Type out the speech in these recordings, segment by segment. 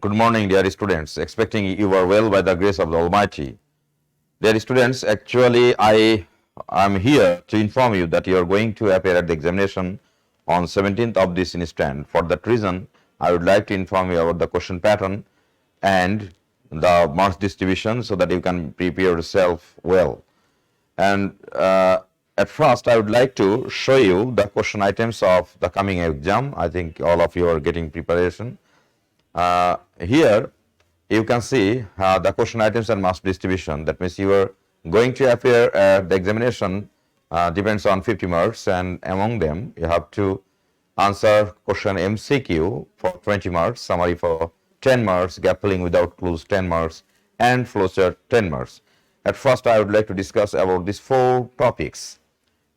Good morning, dear students. Expecting you are well by the grace of the Almighty. Dear students, actually I am here to inform you that you are going to appear at the examination on 17th of this instant. For that reason, I would like to inform you about the question pattern and the marks distribution so that you can prepare yourself well. And at first, I would like to show you the question items of the coming exam. I think all of you are getting preparation. Here you can see the question items and marks distribution. That means you are going to appear at the examination depends on 50 marks, and among them you have to answer question MCQ for 20 marks, summary for 10 marks, gap filling without clues 10 marks, and flowchart 10 marks. At first, I would like to discuss about these 4 topics.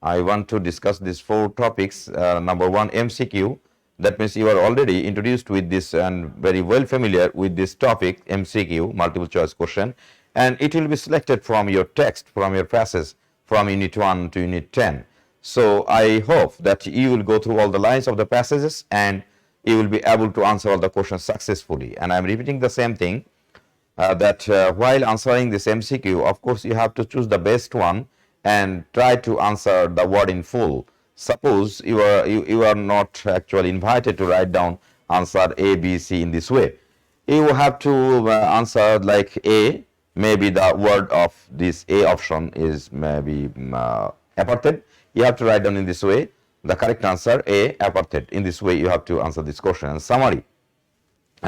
I want to discuss these 4 topics. Number 1, MCQ. That means you are already introduced with this and very well familiar with this topic, MCQ, multiple choice question, and it will be selected from your text, from your passage, from Unit 1 to Unit 10. So I hope that you will go through all the lines of the passages and you will be able to answer all the questions successfully. And I am repeating the same thing. While answering this MCQ, of course, you have to choose the best one and try to answer the word in full. Suppose you are not actually invited to write down answer A, B, C in this way. You have to answer like A. Maybe the word of this A option is maybe apartheid. You have to write down in this way. The correct answer A, apartheid. In this way, you have to answer this question. And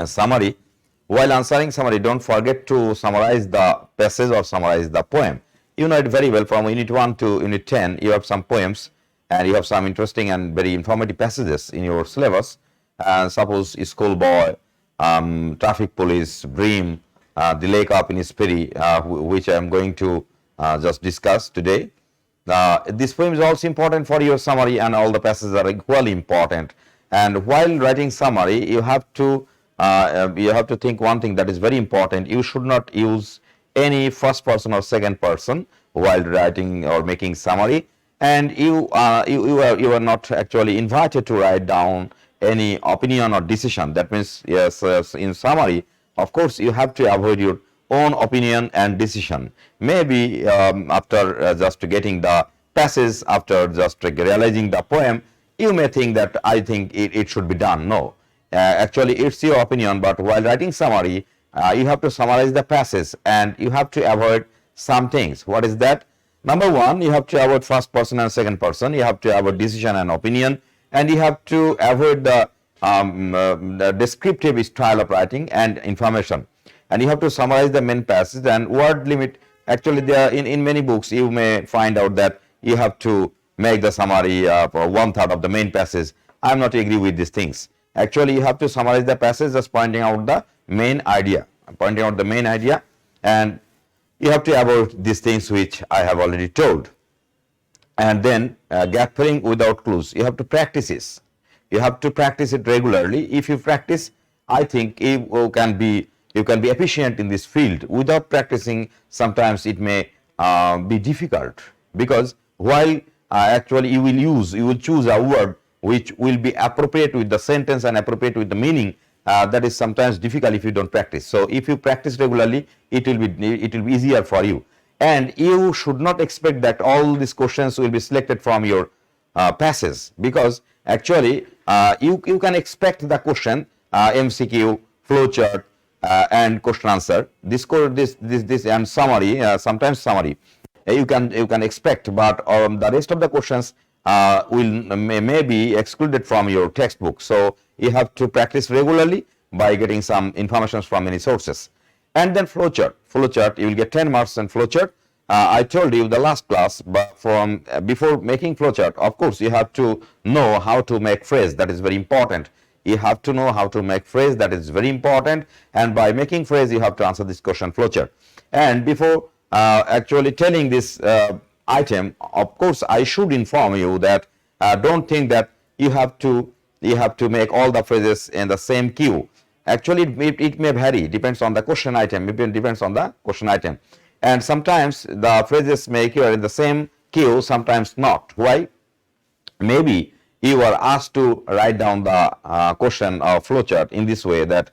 summary. While answering summary, don't forget to summarize the passage or summarize the poem. You know it very well. From Unit 1 to Unit 10, you have some poems and you have some interesting and very informative passages in your syllabus. Suppose schoolboy, traffic police, dream, the lake up in Spiri, which I am going to just discuss today. This poem is also important for your summary, and all the passages are equally important. And while writing summary, you have to think one thing that is very important. You should not use any first person or second person while writing or making summary, and you are not actually invited to write down any opinion or decision. That means, yes, in summary, of course, you have to avoid your own opinion and decision. Maybe after just getting the passage, after just realizing the poem, you may think that I think it should be done. No. Actually, it's your opinion, but while writing summary, you have to summarize the passage and you have to avoid some things. What is that? Number 1, you have to avoid first person and second person. You have to avoid decision and opinion, and you have to avoid the descriptive style of writing and information. And you have to summarize the main passage and word limit. Actually, there in many books you may find out that you have to make the summary for 1/3 of the main passage. I am not agree with these things. Actually, you have to summarize the passage just pointing out the main idea. And you have to avoid these things which I have already told. And then gap filling without clues. You have to practice this. You have to practice it regularly. If you practice, I think you can be efficient in this field. Without practicing, sometimes it may be difficult, because while actually you will choose a word which will be appropriate with the sentence and appropriate with the meaning. That is sometimes difficult if you don't practice. So if you practice regularly, it will be easier for you. And you should not expect that all these questions will be selected from your passage, because actually you can expect the question MCQ, flowchart, and question answer. This and summary, sometimes summary. You can expect, but the rest of the questions may be excluded from your textbook. So you have to practice regularly by getting some information from many sources. And then flowchart, you will get 10 marks in flowchart. I told you the last class, but from before making flowchart, of course, you have to know how to make phrase. That is very important. You have to know how to make phrase. That is very important. And by making phrase, you have to answer this question flowchart. And before actually telling this item, of course, I should inform you that don't think that you have to make all the phrases in the same queue. Actually, it may vary, depends on the question item. And sometimes the phrases may occur in the same queue, sometimes not. Why? Maybe you are asked to write down the question or flowchart in this way, that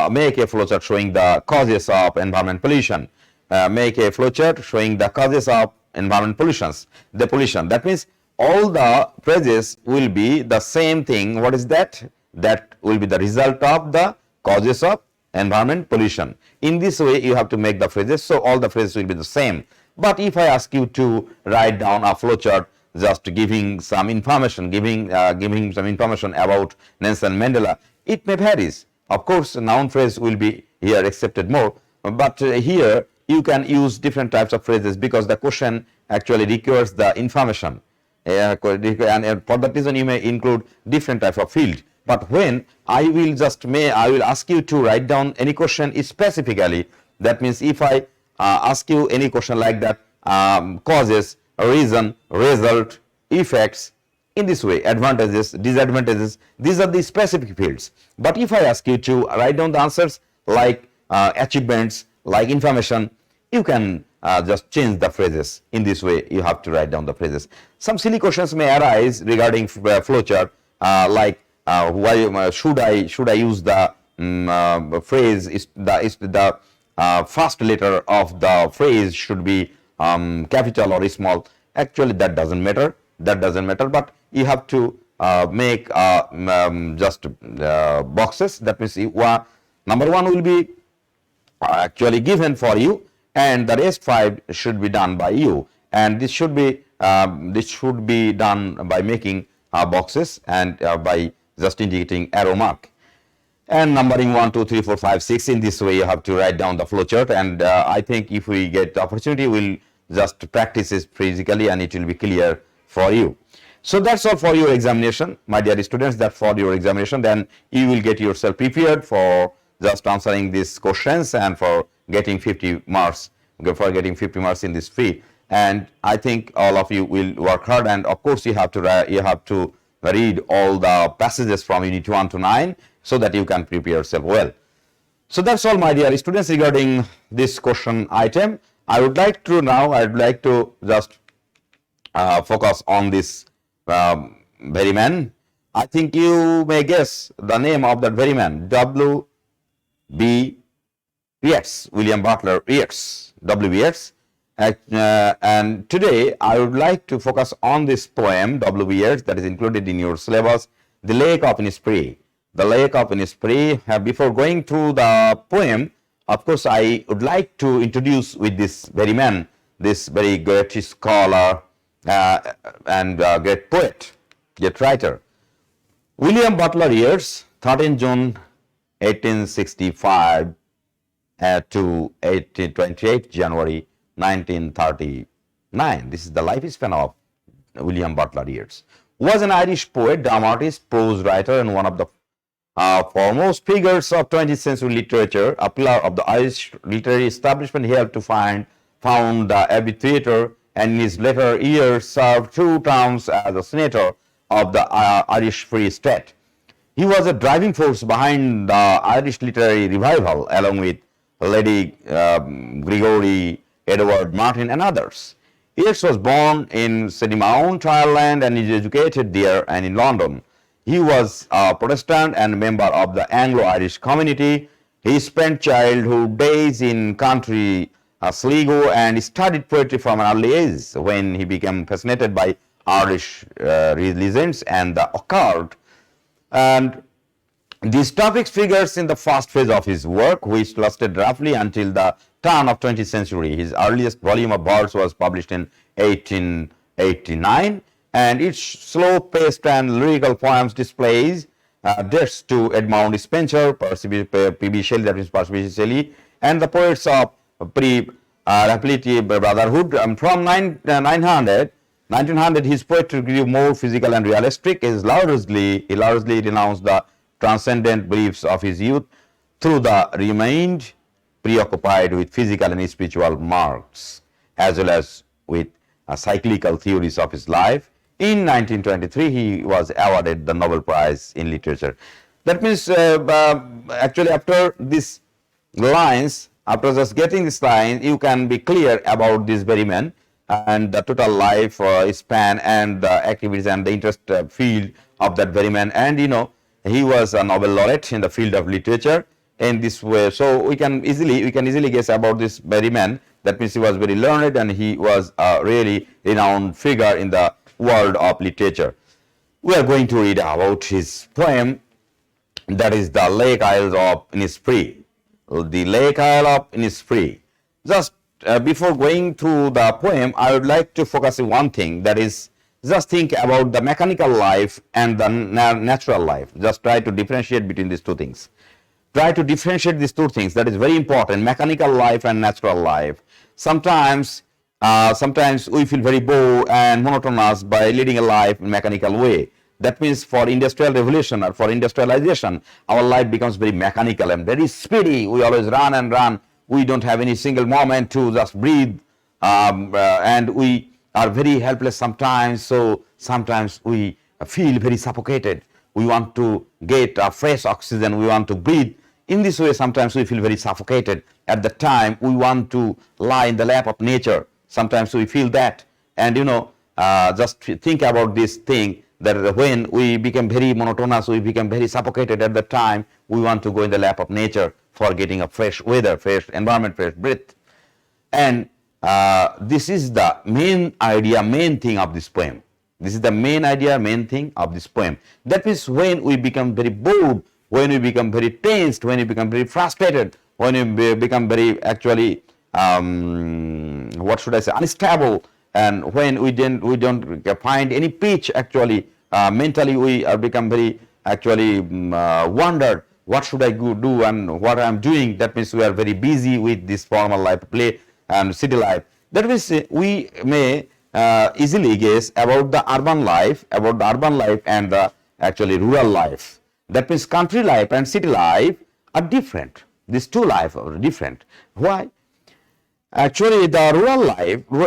make a flowchart showing the causes of environment pollution. Make a flowchart showing the causes of environment pollution. That means all the phrases will be the same thing. What is that? That will be the result of the causes of environment pollution. In this way, you have to make the phrases, so all the phrases will be the same. But if I ask you to write down a flowchart just giving some information, giving some information about Nelson Mandela, it may varies. Of course, noun phrase will be here accepted more, but here you can use different types of phrases because the question actually requires the information. And for that reason, you may include different types of field. But when I will ask you to write down any question specifically. That means if I ask you any question like that, causes, reason, result, effects, in this way, advantages, disadvantages, these are the specific fields. But if I ask you to write down the answers like achievements, like information, you can just change the phrases. In this way, you have to write down the phrases. Some silly questions may arise regarding flowchart, like why should I use the phrase is the first letter of the phrase should be capital or small. Actually, that doesn't matter. But you have to make just boxes. That means number 1 will be actually given for you, and the rest 5 should be done by you. And this should be done by making boxes and by just indicating arrow mark and numbering 1, 2, 3, 4, 5, 6. In this way, you have to write down the flowchart. And I think if we get the opportunity, we'll just practice it physically, and it will be clear for you. So that's all for your examination, my dear students. That's for your examination. Then you will get yourself prepared for just answering these questions and for getting 50 marks. In this field. And I think all of you will work hard. And of course, you have to read all the passages from Unit 1 to 9 so that you can prepare yourself well. So that's all, my dear students, regarding this question item. I would like to just focus on this very man. I think you may guess the name of that very man, W.B. Yeats, William Butler Yeats, W.B. Yeats. And today I would like to focus on this poem, W.B. Yeats, that is included in your syllabus, The Lake of Innisfree. The Lake of Innisfree. Before going through the poem, of course, I would like to introduce with this very man, this very great scholar and great poet, great writer. William Butler Yeats, 13 June 1865 to 28 January 1939. This is the lifespan of William Butler Yeats. Was an Irish poet, dramatist, prose writer, and one of the foremost figures of 20th century literature, a pillar of the Irish literary establishment. He helped to found the Abbey Theatre, and in his later years served 2 terms as a senator of the Irish Free State. He was a driving force behind the Irish literary revival, along with Lady Gregory, Edward Martin, and others. Yeats was born in Mount, Ireland, and is educated there and in London. He was a Protestant and a member of the Anglo-Irish community. He spent childhood days in country Sligo and studied poetry from an early age. When he became fascinated by Irish legends and the occult, and these topics figures in the first phase of his work, which lasted roughly until the turn of 20th century. His earliest volume of verse was published in 1889, and its slow-paced and lyrical poems displays dates to Edmund Spenser, P.B. Shelley, that is Percy B. Shelley, and the poets of pre-Reparative Brotherhood. From 1900, his poetry grew more physical and realistic. He largely renounced the transcendent beliefs of his youth through the remained preoccupied with physical and spiritual marks, as well as with cyclical theories of his life. In 1923, he was awarded the Nobel Prize in Literature. That means, actually, after these lines, after just getting this line, you can be clear about this very man and the total life span and the activities and the interest field of that very man. And he was a Nobel laureate in the field of literature, in this way. So we can easily guess about this very man. That means he was very learned and he was a really renowned figure in the world of literature. We are going to read about his poem, that is the Lake Isles of Innisfree. The Lake Isle of Innisfree. Just before going through the poem, I would like to focus on one thing, that is, just think about the mechanical life and the natural life. Just try to differentiate between these two things. Try to differentiate these two things. That is very important. Mechanical life and natural life. Sometimes we feel very bored and monotonous by leading a life in mechanical way. That means for industrial revolution or for industrialization, our life becomes very mechanical and very speedy. We always run and run. We don't have any single moment to just breathe, and we are very helpless sometimes. So sometimes we feel very suffocated. We want to get fresh oxygen. We want to breathe. In this way, sometimes we feel very suffocated. At the time, we want to lie in the lap of nature. Sometimes we feel that. And just think about this thing, that when we become very monotonous, we become very suffocated at the time, we want to go in the lap of nature for getting a fresh weather, fresh environment, fresh breath. And this is the main idea, main thing of this poem. This is the main idea, main thing of this poem. That means when we become very bored, when we become very tensed, when we become very frustrated, when we become very actually, unstable, and when we don't find any pitch, actually mentally we are become very actually wondered, what should I go do and what I am doing. That means we are very busy with this formal life, play and city life. That means we may easily guess about the urban life, and the actually rural life. That means country life and city life are different. These two life are different. Why? Actually, the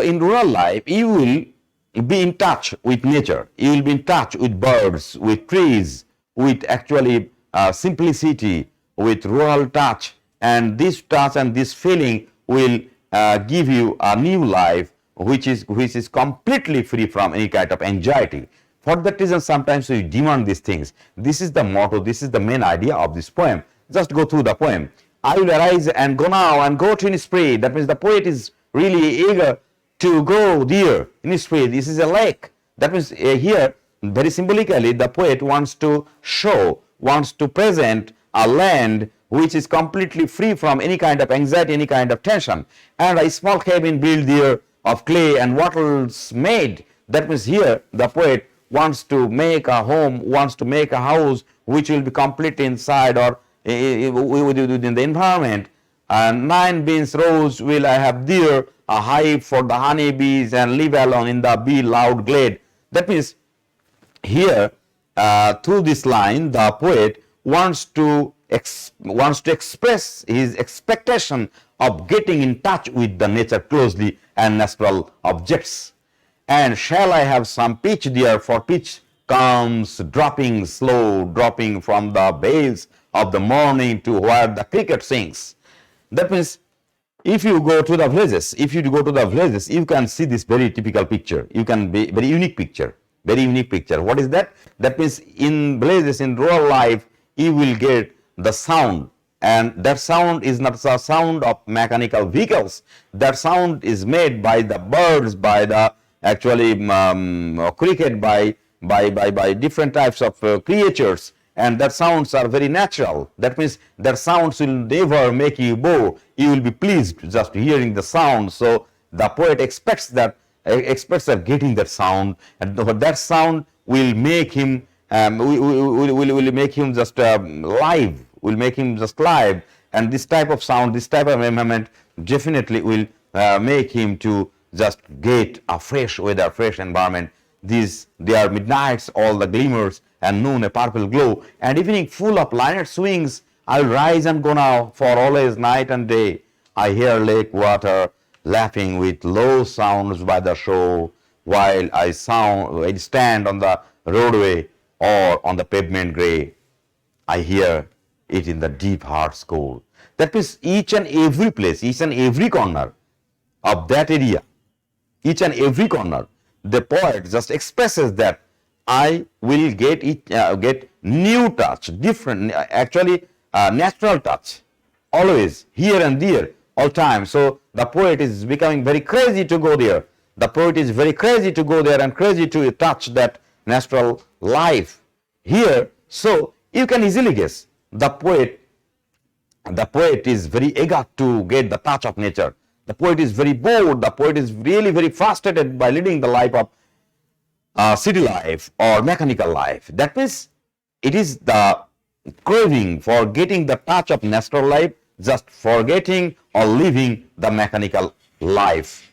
in rural life, you will be in touch with nature. You will be in touch with birds, with trees, with actually simplicity, with rural touch. And this touch and this feeling will give you a new life, which is completely free from any kind of anxiety. For that reason, sometimes we demand these things. This is the motto, this is the main idea of this poem. Just go through the poem. I will arise and go now and go to Innisfree. That means the poet is really eager to go there. Innisfree, this is a lake. That means here, very symbolically, the poet wants to present a land which is completely free from any kind of anxiety, any kind of tension. And a small cabin built there of clay and wattles made. That means here, the poet wants to make a home, wants to make a house which will be complete inside or within the environment. And 9 beans rows will I have there, a hive for the honey bees, and live alone in the bee loud glade. That means here, through this line, the poet wants to express his expectation of getting in touch with the nature closely and natural objects. And shall I have some pitch there, for pitch comes dropping, slow dropping from the vales of the morning to where the cricket sings. That means if you go to the villages, you can see this very typical picture. You can be very unique picture. What is that? That means in villages, in rural life, you will get the sound, and that sound is not the sound of mechanical vehicles. That sound is made by the birds, by the actually cricket, by different types of creatures, and that sounds are very natural. That means that sounds will never make you bored. You will be pleased just hearing the sound. So the poet expects of getting that sound, and that sound will make him will make him just live. Will make him just live, and this type of sound, this type of environment definitely will make him to just get a fresh weather, fresh environment. They are midnights, all the glimmers, and noon a purple glow, and evening full of lined swings. I'll rise and go now, for always night and day. I hear lake water laughing with low sounds by the shore, while I stand on the roadway or on the pavement grey. I hear it in the deep heart's core. That means each and every place, each and every corner of that area, each and every corner, the poet just expresses that I will get new touch, different. Actually, natural touch, always, here and there, all time. So the poet is becoming very crazy to go there. The poet is very crazy to go there and crazy to touch that natural life here. So you can easily guess the poet is very eager to get the touch of nature. The poet is very bored. The poet is really very frustrated by leading the life of city life or mechanical life. That means it is the craving for getting the touch of natural life, just forgetting or living the mechanical life.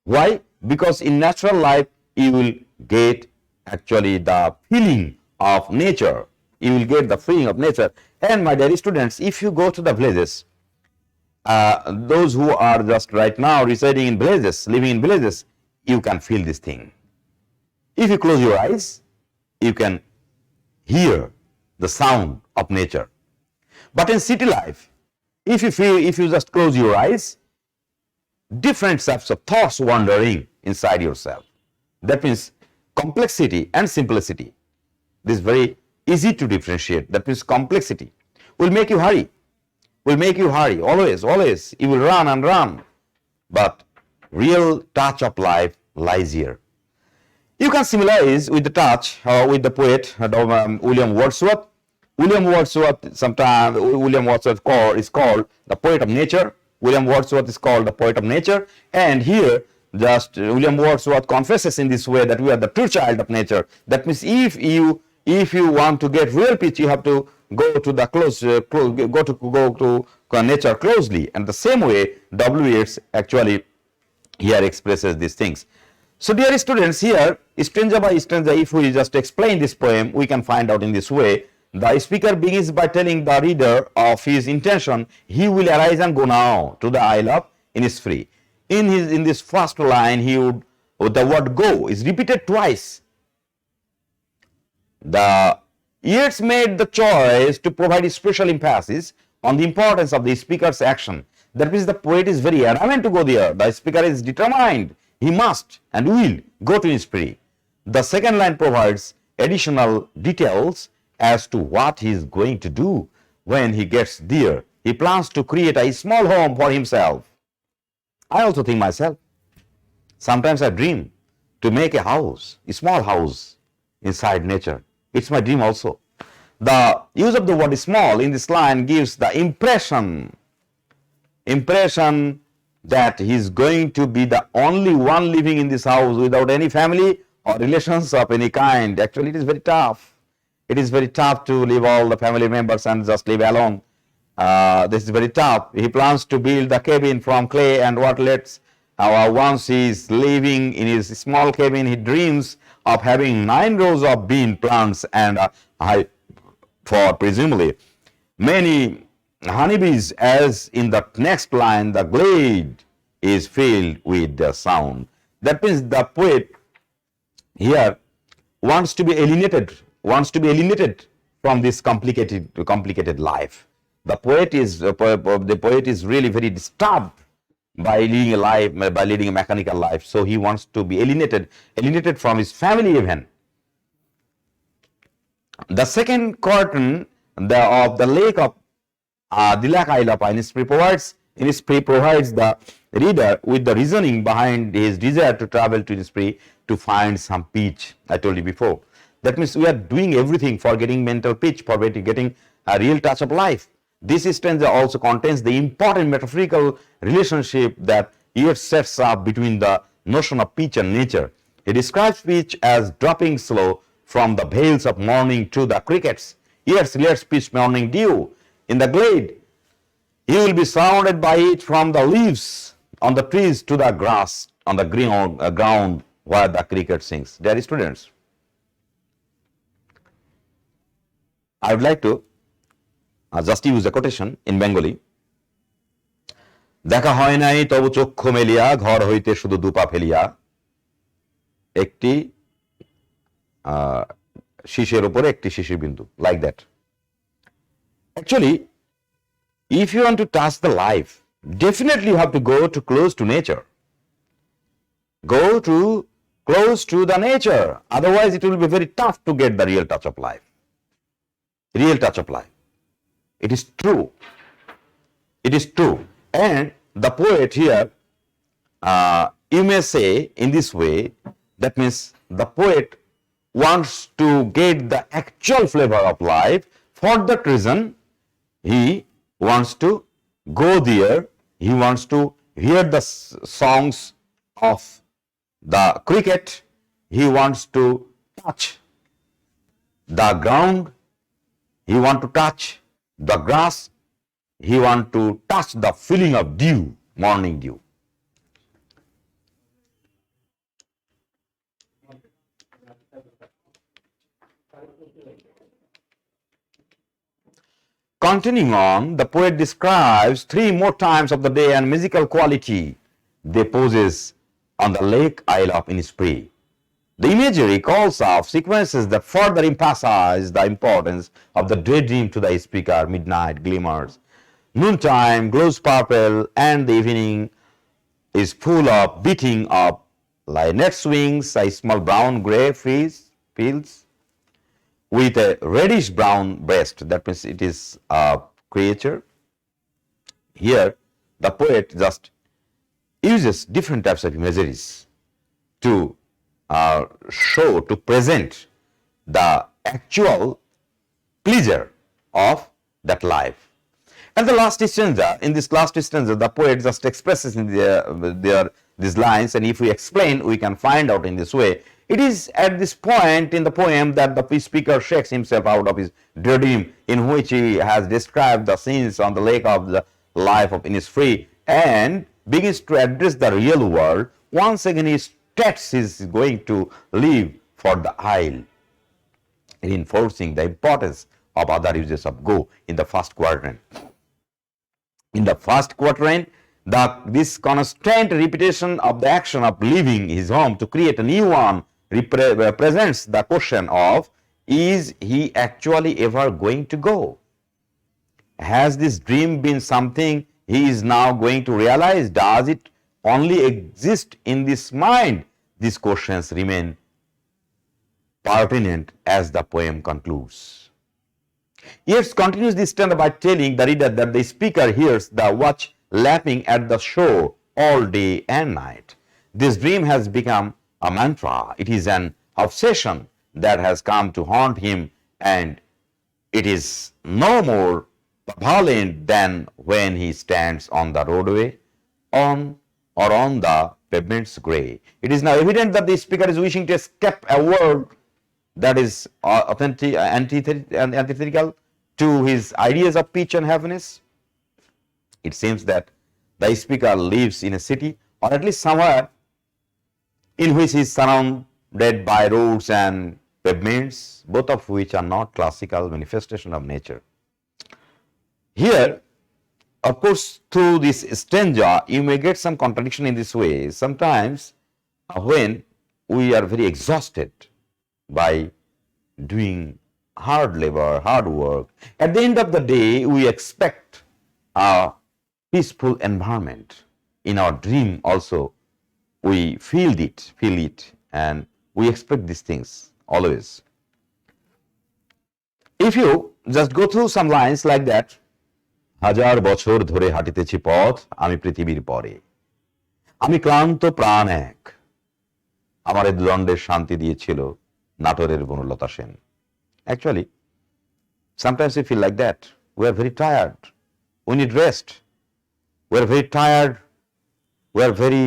Why? Because in natural life you will get actually the feeling of nature. You will get the feeling of nature. And my dear students, if you go to the villages, those who are just right now residing in villages, living in villages, you can feel this thing. If you close your eyes, you can hear the sound of nature. But in city life, if you just close your eyes, different types of thoughts wandering inside yourself. That means complexity and simplicity. This is very easy to differentiate. That means complexity will make you hurry. Always. You will run and run. But real touch of life lies here. You can symbolize with the touch with the poet William Wordsworth. William Wordsworth is called the poet of nature. William Wordsworth is called the poet of nature. And here just William Wordsworth confesses in this way that we are the true child of nature. That means if you want to get real peace, you have to go to nature closely. And the same way W.H. actually here expresses these things. So dear students, here stanza by stanza, if we just explain this poem, we can find out in this way. The speaker begins by telling the reader of his intention. He will arise and go now to the Isle of Innisfree. In this first line, the word go is repeated twice. The Yeats made the choice to provide special emphasis on the importance of the speaker's action. That means the poet is very adamant to go there. The speaker is determined. He must and will go to Innisfree. The second line provides additional details as to what he is going to do when he gets there. He plans to create a small home for himself. I also think myself. Sometimes I dream to make a small house inside nature. It's my dream also. The use of the word small in this line gives the impression that he is going to be the only one living in this house without any family or relations of any kind. Actually, it is very tough. It is very tough to leave all the family members and just live alone. This is very tough. He plans to build the cabin from clay and waterlets. Once he is living in his small cabin, he dreams of having 9 rows of bean plants and for presumably many honeybees, as in the next line, the glade is filled with the sound. That means the poet here wants to be alienated from this complicated life. The poet is really very disturbed by leading a mechanical life. So he wants to be alienated from his family even. The second curtain of the lake of the Lake Isle of Innisfree provides the reader with the reasoning behind his desire to travel to Innisfree to find some peace. I told you before. That means we are doing everything for getting mental peace, for getting a real touch of life. This stanza also contains the important metaphorical relationship that Yeats sets up between the notion of peace and nature. He describes peace as dropping slow from the vales of morning to the crickets. Yeats relates peace morning dew in the glade. He will be surrounded by it from the leaves on the trees to the grass on the green ground where the cricket sings. Dear students, I would like to just use a quotation in Bengali. দেখা হয় নাই তবু চক্ষু মেলিয়া ঘর হইতে শুধু দুপা ফেলিয়া একটি শীষের উপরে একটি শিশির বিন্দু, like that. Actually, if you want to touch the life, definitely you have to go to close to nature. Go to close to the nature. Otherwise, it will be very tough to get the real touch of life. Real touch of life. It is true. It is true. And the poet here, you may say in this way, that means the poet wants to get the actual flavor of life. For that reason, he wants to go there. He wants to hear the songs of the cricket. He wants to touch the ground. He wants to touch the grass. He wants to touch the feeling of dew, morning dew. Continuing on, the poet describes 3 more times of the day and musical quality they possess on the lake isle of Innisfree. The imagery calls off sequences that further emphasize the importance of the daydream to the speaker. Midnight glimmers, noontime glows purple, and the evening is full of beating of linnet's wings, a small brown-gray fields with a reddish-brown breast. That means it is a creature. Here, the poet just uses different types of imageries to show, to present the actual pleasure of that life. And the last stanza, in this last stanza, the poet just expresses in these lines, and if we explain, we can find out in this way. It is at this point in the poem that the speaker shakes himself out of his daydream, in which he has described the scenes on the lake of the life of Innisfree, and begins to address the real world. Once again, he states he is going to leave for the isle, reinforcing the importance of other uses of go in the first quatrain. In the first quatrain, this constant repetition of the action of leaving his home to create a new one represents the question of, is he actually ever going to go? Has this dream been something he is now going to realize? Does it only exist in this mind? These questions remain pertinent as the poem concludes. Yeats continues this stanza by telling the reader that the speaker hears the watch lapping at the shore all day and night. This dream has become a mantra. It is an obsession that has come to haunt him, and it is no more violent than when he stands on the roadway on the pavement's grey. It is now evident that the speaker is wishing to escape a world that is antithetical to his ideas of peace and happiness. It seems that the speaker lives in a city, or at least somewhere, in which he is surrounded by roads and pavements, both of which are not classical manifestation of nature. Here, of course, through this stanza, you may get some contradiction in this way. Sometimes, when we are very exhausted by doing hard labor, hard work, at the end of the day, we expect a peaceful environment. In our dream also, we feel it, and we expect these things always. If you just go through some lines like that, হাজার বছর ধরে হাঁটিতেছি পথ আমি পৃথিবীর পরে, আমি ক্লান্ত প্রাণ এক, আমার এই দণ্ডের শান্তি দিয়েছিল নাটোরের Banalata Sen. Actually, sometimes we feel like that. We are very tired. We need rest. We are very tired. We are very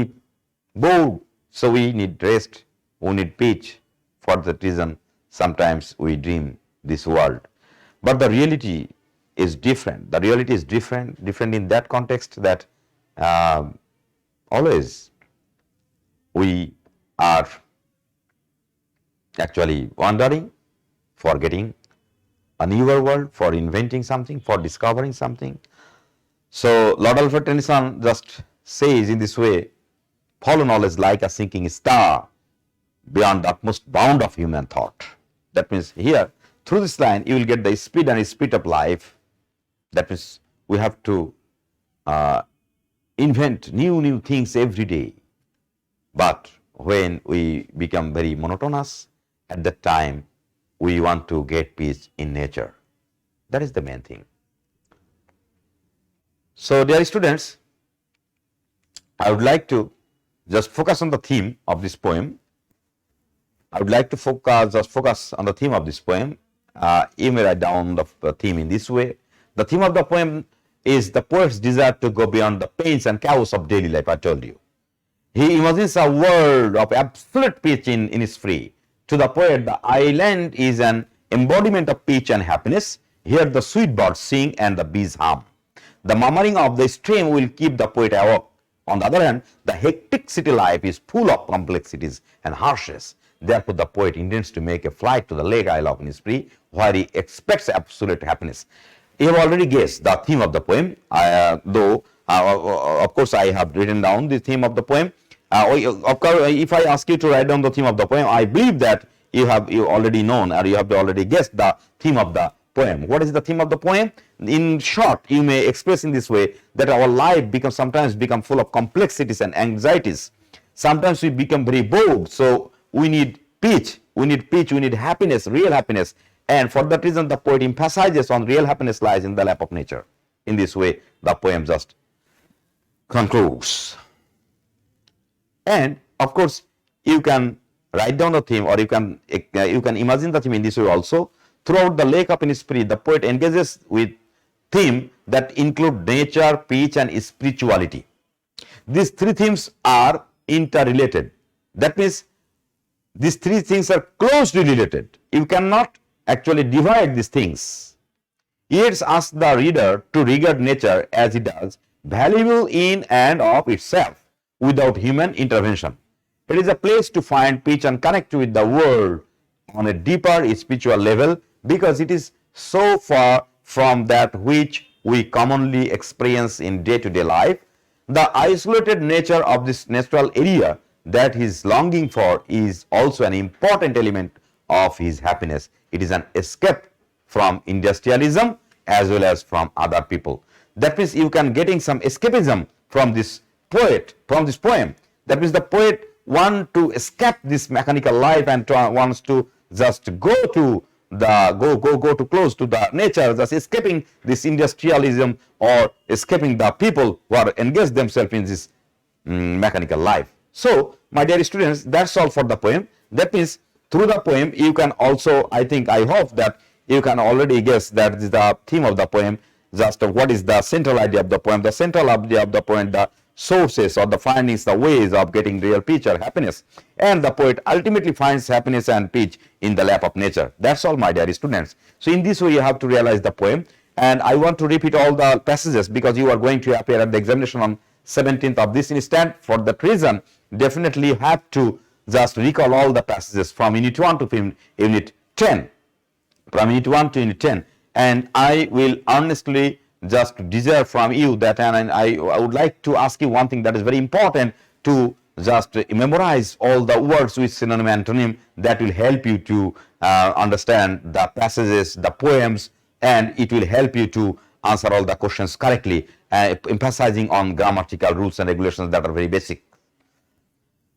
bored. So we need rest. We need peace. For that reason, sometimes we dream this world. But the reality is different. The reality is different in that context that always we are actually wandering, for getting a newer world, for inventing something, for discovering something. So Lord Alfred Tennyson just says in this way, follow knowledge like a sinking star beyond the utmost bound of human thought. That means here, through this line, you will get the speed and speed of life. That means we have to invent new things every day. But when we become very monotonous, at that time, we want to get peace in nature. That is the main thing. So, dear students, I would like to just focus on the theme of this poem. I would like to focus on the theme of this poem. You may write down the theme in this way. The theme of the poem is the poet's desire to go beyond the pains and chaos of daily life, I told you. He imagines a world of absolute peace in Innisfree. To the poet, the island is an embodiment of peace and happiness. Here the sweet birds sing and the bees hum. The murmuring of the stream will keep the poet awake. On the other hand, the hectic city life is full of complexities and harshness. Therefore, the poet intends to make a flight to the lake isle of Innisfree, where he expects absolute happiness. You have already guessed the theme of the poem, though of course I have written down the theme of the poem. Of course, if I ask you to write down the theme of the poem, I believe that you already known, or you have already guessed the theme of the poem. What is the theme of the poem? In short, you may express in this way that our life sometimes become full of complexities and anxieties. Sometimes we become very bored, so we need peace, we need happiness, real happiness. And for that reason, the poet emphasizes on real happiness lies in the lap of nature. In this way, the poem just concludes. And of course, you can write down the theme, or you can imagine the theme in this way also. Throughout the lake of Innisfree, the poet engages with themes that include nature, peace, and spirituality. These three themes are interrelated. That means these three things are closely related. You cannot actually divide these things. Yeats asks the reader to regard nature as it does, valuable in and of itself, without human intervention. It is a place to find peace and connect with the world on a deeper spiritual level, because it is so far from that which we commonly experience in day-to-day life. The isolated nature of this natural area that he is longing for is also an important element of his happiness. It is an escape from industrialism as well as from other people. That means you can getting some escapism from this poet, from this poem. That means the poet wants to escape this mechanical life and wants to just go to close to the nature, just escaping this industrialism or escaping the people who are engaged themselves in this mechanical life. So, my dear students, that's all for the poem. That means through the poem, you can also, I hope that you can already guess that is the theme of the poem. Just what is the central idea of the poem? The central idea of the poem, the sources or the findings, the ways of getting real peace or happiness. And the poet ultimately finds happiness and peace in the lap of nature. That's all, my dear students. So in this way, you have to realize the poem. And I want to repeat all the passages because you are going to appear at the examination on 17th of this instant. For that reason, definitely you have to just recall all the passages from unit 1 to unit 10. From unit 1 to unit 10. And I will honestly just desire from you that, and I would like to ask you one thing that is very important, to just memorize all the words with synonym and antonym. That will help you to understand the passages, the poems, and it will help you to answer all the questions correctly, emphasizing on grammatical rules and regulations that are very basic.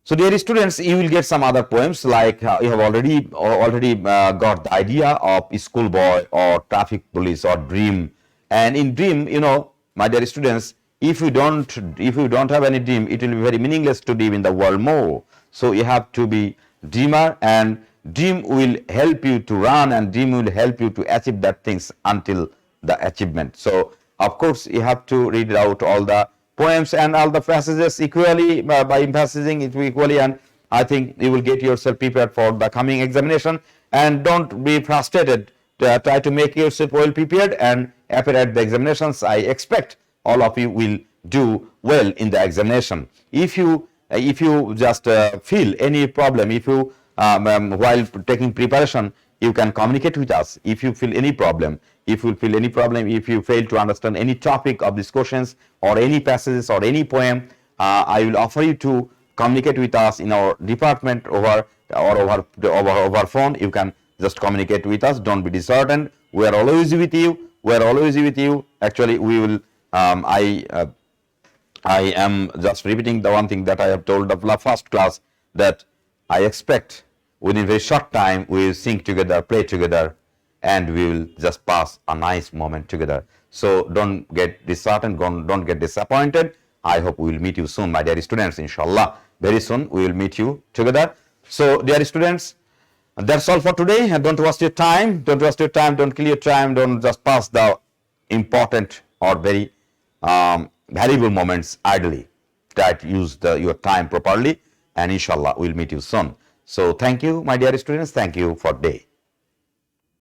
So, dear students, you will get some other poems like you have already got the idea of schoolboy or traffic police or dream. And in dream, my dear students, if you don't have any dream, it will be very meaningless to live in the world more. So you have to be dreamer, and dream will help you to run, and dream will help you to achieve that things until the achievement. So of course you have to read out all the poems and all the passages equally by emphasizing it equally, and I think you will get yourself prepared for the coming examination. And don't be frustrated. Try to make yourself well prepared and appear at the examinations. I expect all of you will do well in the examination. If you just feel any problem, if you while taking preparation, you can communicate with us. If you feel any problem, if you fail to understand any topic of these questions or any passages or any poem, I will offer you to communicate with us in our department over phone. You can just communicate with us. Don't be disheartened. We are always with you. Actually, we will. I am just repeating the one thing that I have told the first class, that I expect within a very short time we will sing together, play together, and we will just pass a nice moment together. So don't get disheartened, don't get disappointed. I hope we will meet you soon, my dear students, inshallah. Very soon we will meet you together. So, dear students, that's all for today. And don't waste your time. Don't waste your time. Don't kill your time. Don't just pass the important or very valuable moments idly. Try to use your time properly. And inshallah, we'll meet you soon. So, thank you, my dear students. Thank you for today.